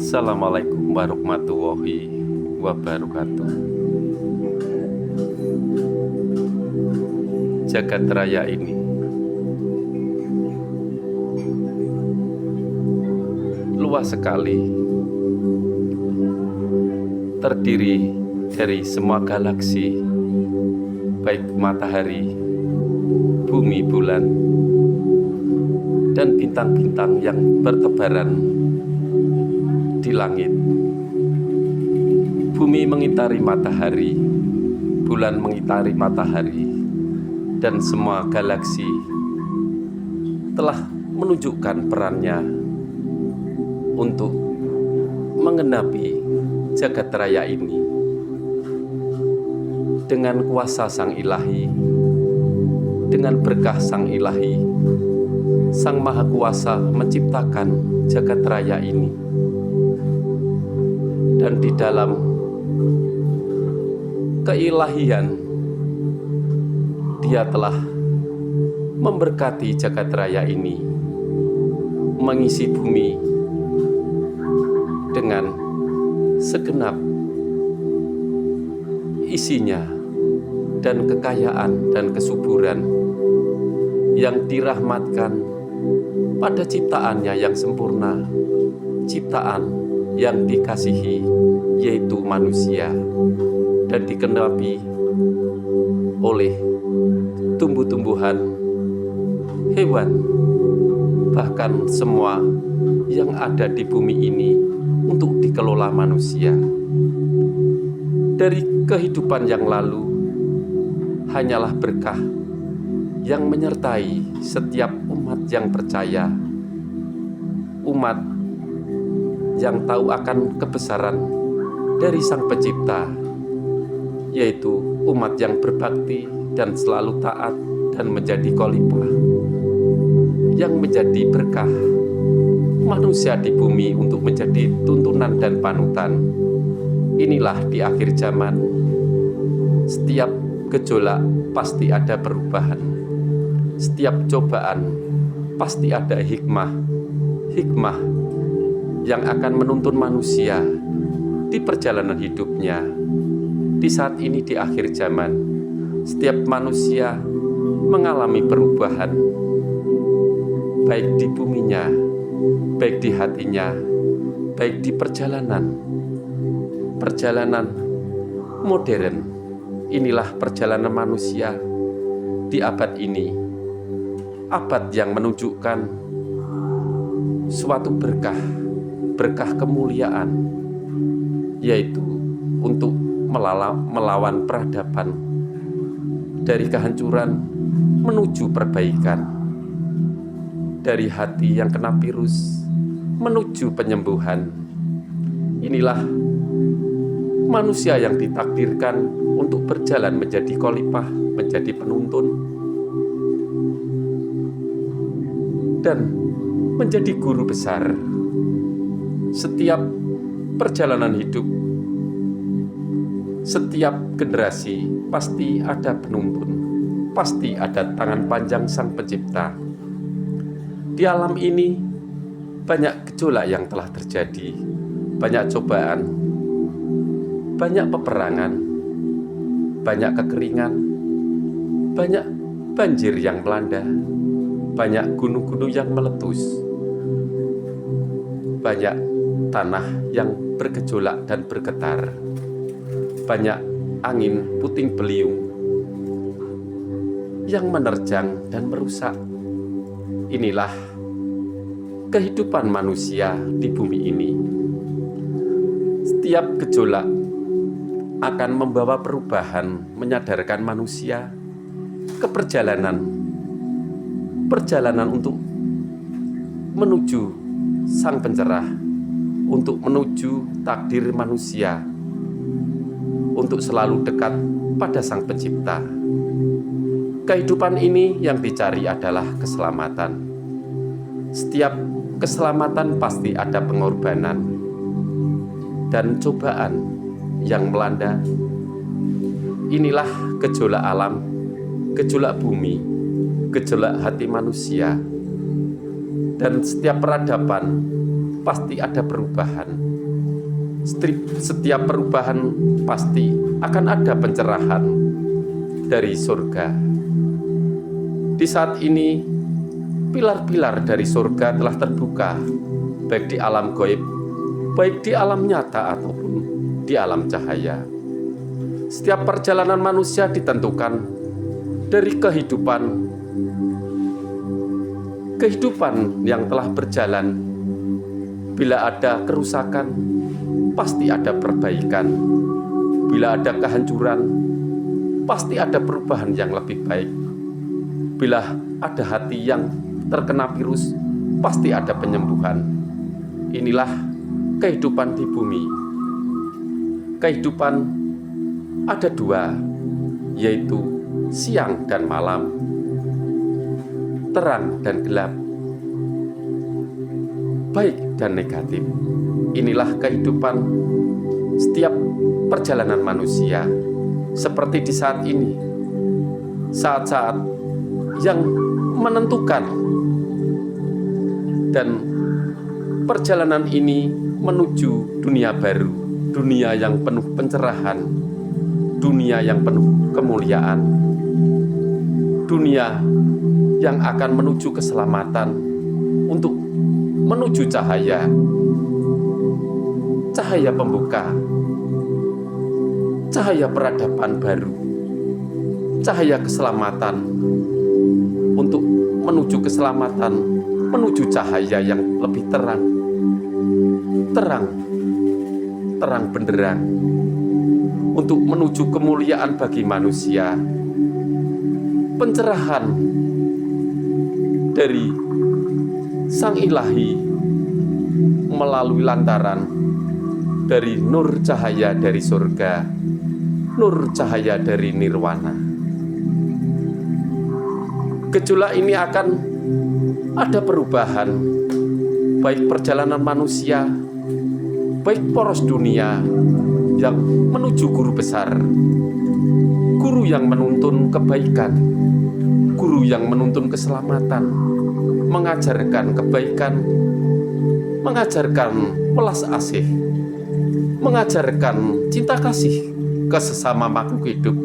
Assalamualaikum warahmatullahi wabarakatuh. Jagat raya ini luas sekali, terdiri dari semua galaksi, baik matahari, bumi, bulan, dan bintang-bintang yang bertebaran di langit. Bumi mengitari matahari, bulan mengitari matahari, dan semua galaksi telah menunjukkan perannya untuk menggenapi jagat raya ini. Dengan kuasa Sang Ilahi, dengan berkah Sang Ilahi, Sang Maha Kuasa menciptakan jagat raya ini. Dan di dalam keilahian, Dia telah memberkati jagat raya ini, mengisi bumi dengan segenap isinya dan kekayaan dan kesuburan yang dirahmatkan pada ciptaannya yang sempurna, ciptaan yang dikasihi, yaitu manusia, dan dikenapi oleh tumbuh-tumbuhan, hewan, bahkan semua yang ada di bumi ini untuk dikelola manusia. Dari kehidupan yang lalu, hanyalah berkah yang menyertai setiap umat yang percaya, umat yang tahu akan kebesaran dari Sang Pencipta, yaitu umat yang berbakti dan selalu taat dan menjadi khalifah, yang menjadi berkah manusia di bumi untuk menjadi tuntunan dan panutan. Inilah di akhir zaman, setiap gejolak pasti ada perubahan, setiap cobaan pasti ada hikmah yang akan menuntun manusia di perjalanan hidupnya. Di saat ini di akhir zaman, setiap manusia mengalami perubahan, baik di buminya, baik di hatinya, baik di perjalanan modern. Inilah perjalanan manusia di abad ini, abad yang menunjukkan suatu berkah kemuliaan, yaitu untuk melawan peradaban, dari kehancuran menuju perbaikan, dari hati yang kena virus menuju penyembuhan. Inilah manusia yang ditakdirkan untuk berjalan menjadi khalifah, menjadi penuntun, dan menjadi guru besar. Setiap perjalanan hidup, setiap generasi pasti ada penuntun, pasti ada tangan panjang Sang Pencipta. Di alam ini banyak gejolak yang telah terjadi, banyak cobaan, banyak peperangan, banyak kekeringan, banyak banjir yang melanda, banyak gunung-gunung yang meletus, banyak tanah yang bergejolak dan bergetar, banyak angin puting beliung yang menerjang dan merusak. Inilah kehidupan manusia di bumi ini. Setiap gejolak akan membawa perubahan, menyadarkan manusia ke perjalanan untuk menuju Sang Pencerah, untuk menuju takdir manusia, untuk selalu dekat pada Sang Pencipta. Kehidupan ini yang dicari adalah keselamatan. Setiap keselamatan pasti ada pengorbanan dan cobaan yang melanda. Inilah gejolak alam, gejolak bumi, gejolak hati manusia. Dan setiap peradaban pasti ada perubahan. setiap perubahan pasti akan ada pencerahan dari surga. Di saat ini, pilar-pilar dari surga telah terbuka, baik di alam gaib, baik di alam nyata ataupun di alam cahaya. Setiap perjalanan manusia ditentukan dari kehidupan yang telah berjalan. Bila ada kerusakan, pasti ada perbaikan. Bila ada kehancuran, pasti ada perubahan yang lebih baik. Bila ada hati yang terkena virus, pasti ada penyembuhan. Inilah kehidupan di bumi. Kehidupan ada dua, yaitu siang dan malam, terang dan gelap, baik dan negatif. Inilah kehidupan setiap perjalanan manusia. Seperti di saat ini, saat-saat yang menentukan, dan perjalanan ini menuju dunia baru, dunia yang penuh pencerahan, dunia yang penuh kemuliaan, dunia yang akan menuju keselamatan, untuk menuju cahaya pembuka, cahaya peradaban baru, cahaya keselamatan, untuk menuju keselamatan, menuju cahaya yang lebih terang benderang, untuk menuju kemuliaan bagi manusia, pencerahan dari Sang Ilahi melalui lantaran dari nur cahaya dari surga, nur cahaya dari nirwana. Gejolak ini akan ada perubahan, baik perjalanan manusia, baik poros dunia yang menuju guru besar, guru yang menuntun kebaikan, guru yang menuntun keselamatan, mengajarkan kebaikan, mengajarkan welas asih, mengajarkan cinta kasih ke sesama makhluk hidup,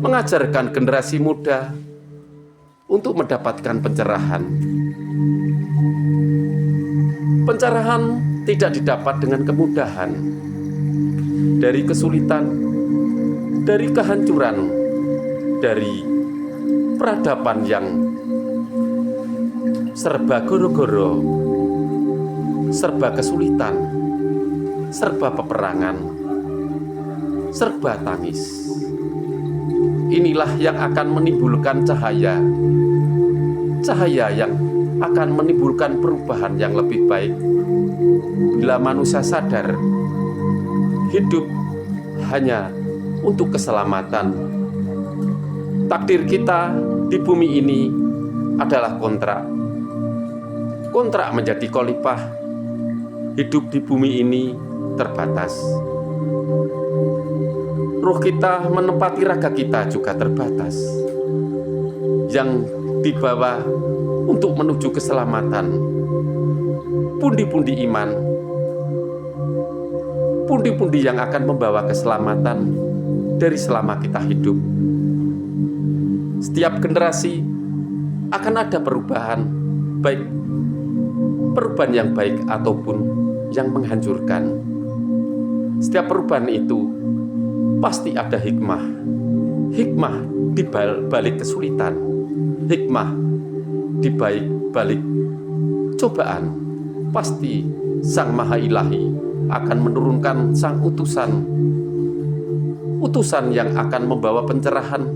mengajarkan generasi muda untuk mendapatkan pencerahan. Pencerahan tidak didapat dengan kemudahan. Dari kesulitan, dari kehancuran, dari peradaban yang serba goro-goro, serba kesulitan, serba peperangan, serba tangis. Inilah yang akan menimbulkan cahaya yang akan menimbulkan perubahan yang lebih baik. Bila manusia sadar hidup hanya untuk keselamatan, takdir kita di bumi ini adalah kontrak menjadi khalifah. Hidup di bumi ini terbatas. Ruh kita menempati raga kita juga terbatas, yang dibawa untuk menuju keselamatan. Pundi-pundi iman, pundi-pundi yang akan membawa keselamatan dari selama kita hidup. Setiap generasi akan ada perubahan, baik perubahan yang baik ataupun yang menghancurkan. Setiap perubahan itu pasti ada hikmah di balik kesulitan, hikmah di balik cobaan. Pasti Sang Maha Ilahi akan menurunkan sang utusan yang akan membawa pencerahan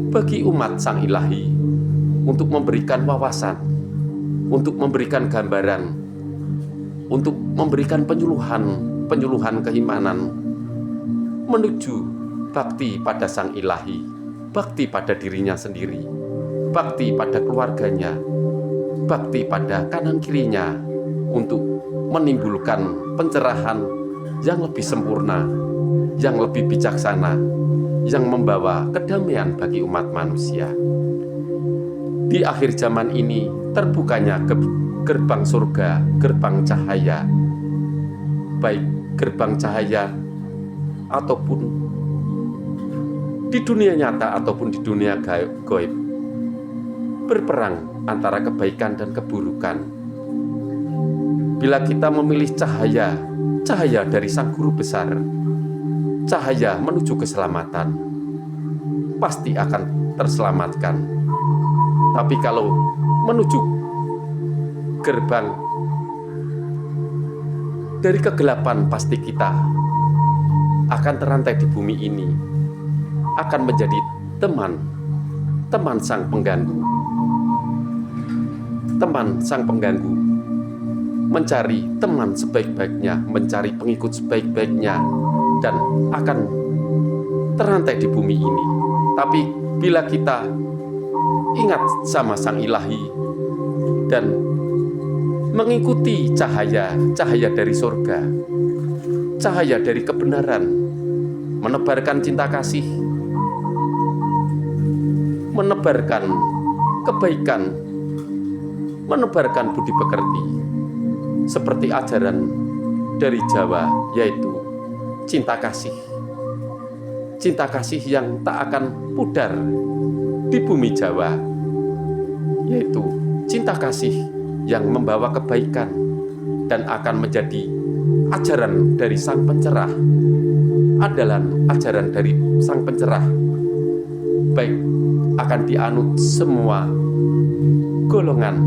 bagi umat Sang Ilahi, untuk memberikan wawasan, untuk memberikan gambaran, untuk memberikan penyuluhan keimanan menuju bakti pada Sang Ilahi, bakti pada dirinya sendiri, bakti pada keluarganya, bakti pada kanan kirinya, untuk menimbulkan pencerahan yang lebih sempurna, yang lebih bijaksana, yang membawa kedamaian bagi umat manusia. Di akhir zaman ini terbukanya gerbang surga, gerbang cahaya, baik gerbang cahaya ataupun di dunia nyata ataupun di dunia gaib, berperang antara kebaikan dan keburukan. Bila kita memilih cahaya, cahaya dari Sang Guru Besar, cahaya menuju keselamatan, pasti akan terselamatkan. Tapi kalau menuju gerbang dari kegelapan, pasti kita akan terantai di bumi ini, akan menjadi teman sang pengganggu. Teman sang pengganggu mencari teman sebaik-baiknya, mencari pengikut sebaik-baiknya, dan akan terantai di bumi ini. Tapi bila kita ingat sama Sang Ilahi dan mengikuti cahaya dari surga, cahaya dari kebenaran, menebarkan cinta kasih, menebarkan kebaikan, menebarkan budi pekerti, seperti ajaran dari Jawa, yaitu cinta kasih. Cinta kasih yang tak akan pudar di bumi Jawa, yaitu cinta kasih yang membawa kebaikan dan akan menjadi ajaran dari Sang Pencerah, adalah ajaran dari Sang Pencerah, baik akan dianut semua golongan,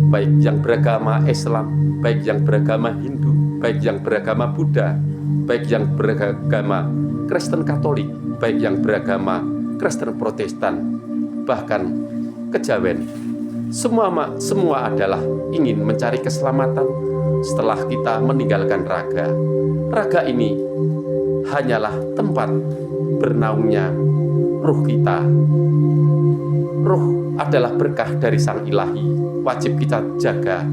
baik yang beragama Islam, baik yang beragama Hindu, baik yang beragama Buddha, baik yang beragama Kristen Katolik, baik yang beragama Kristen Protestan, bahkan Kejawen. Semua adalah ingin mencari keselamatan setelah kita meninggalkan raga. Raga ini hanyalah tempat bernaungnya ruh kita. Ruh adalah berkah dari Sang Ilahi, wajib kita jaga,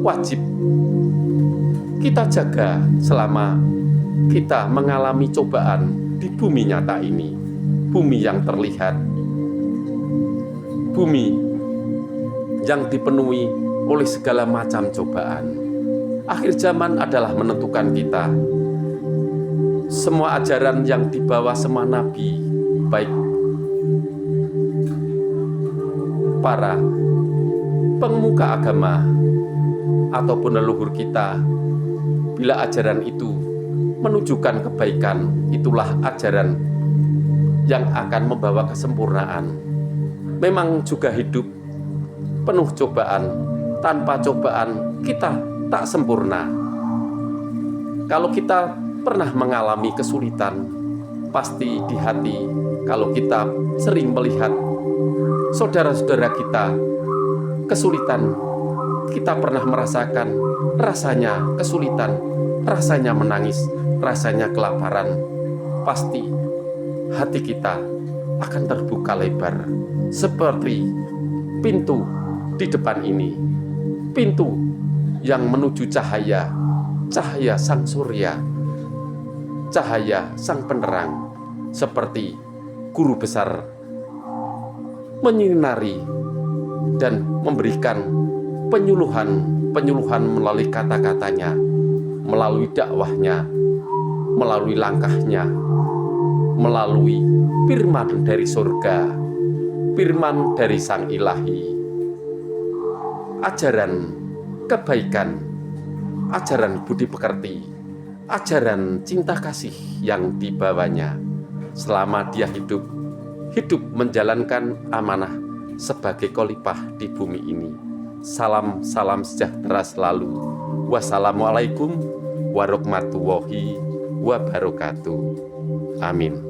wajib kita jaga selama kita mengalami cobaan di bumi nyata ini, bumi yang terlihat, bumi yang dipenuhi oleh segala macam cobaan. Akhir zaman adalah menentukan kita. Semua ajaran yang dibawa semua nabi, baik para pengemuka agama ataupun leluhur kita, bila ajaran itu menunjukkan kebaikan, itulah ajaran yang akan membawa kesempurnaan. Memang juga hidup penuh cobaan. Tanpa cobaan kita tak sempurna. Kalau kita pernah mengalami kesulitan, pasti di hati, kalau kita sering melihat saudara-saudara kita kesulitan, kita pernah merasakan rasanya kesulitan, rasanya menangis, rasanya kelaparan, pasti hati kita akan terbuka lebar seperti pintu di depan ini, pintu yang menuju cahaya, cahaya Sang Surya, cahaya Sang Penerang, seperti Guru Besar menyinari dan memberikan penyuluhan melalui kata-katanya, melalui dakwahnya, melalui langkahnya, melalui firman dari surga, firman dari Sang Ilahi, ajaran kebaikan, ajaran budi pekerti, ajaran cinta kasih yang dibawanya selama dia hidup menjalankan amanah sebagai khalifah di bumi ini. Salam sejahtera selalu. Wassalamualaikum warahmatullahi wabarakatuh. Amin.